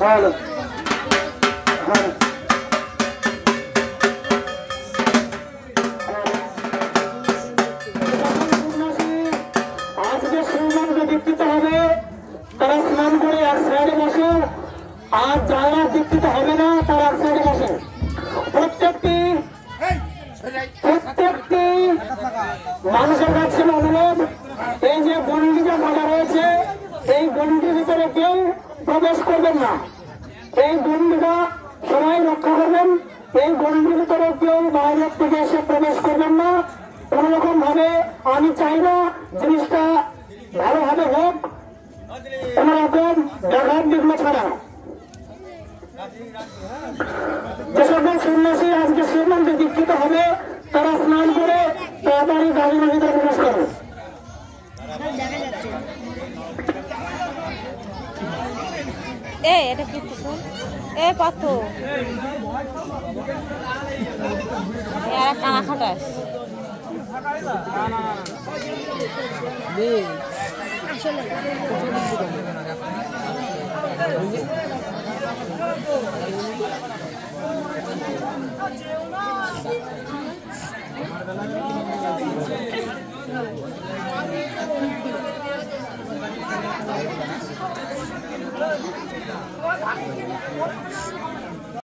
Hello. আজকে সুনামকে দীক্ষিত হবে, তারা স্নান করে এক সাইডে বসে, আর যারা দীক্ষিত হবে না তারা এক সাইডে বসে। প্রত্যেকটি মানুষের কাছে অনুরোধ, এই যে গন্ডিটা বাঁধা রয়েছে এই গন্ডির ভিতরে কেউ প্রবেশ করবেন না। এই গন্ডিটা সবাই রক্ষা করবেন। এই গন্ডির ভিতরে কেউ বাইরের থেকে এসে প্রবেশ করবেন না। কোন রকম ভাবে আমি চাই না জিনিসটা ভালোভাবে হোক, কোন রকম ব্যাঘাত বিঘ্ন ছাড়া। যে সকল সন্ন্যাসী আজকে শিবমন্দিরে দীক্ষিত হবে তারা স্নান করে তাড়াতাড়ি গাড়ির ভিতরে প্রবেশ করে। এটা কি কত টানা খাটাস আসলে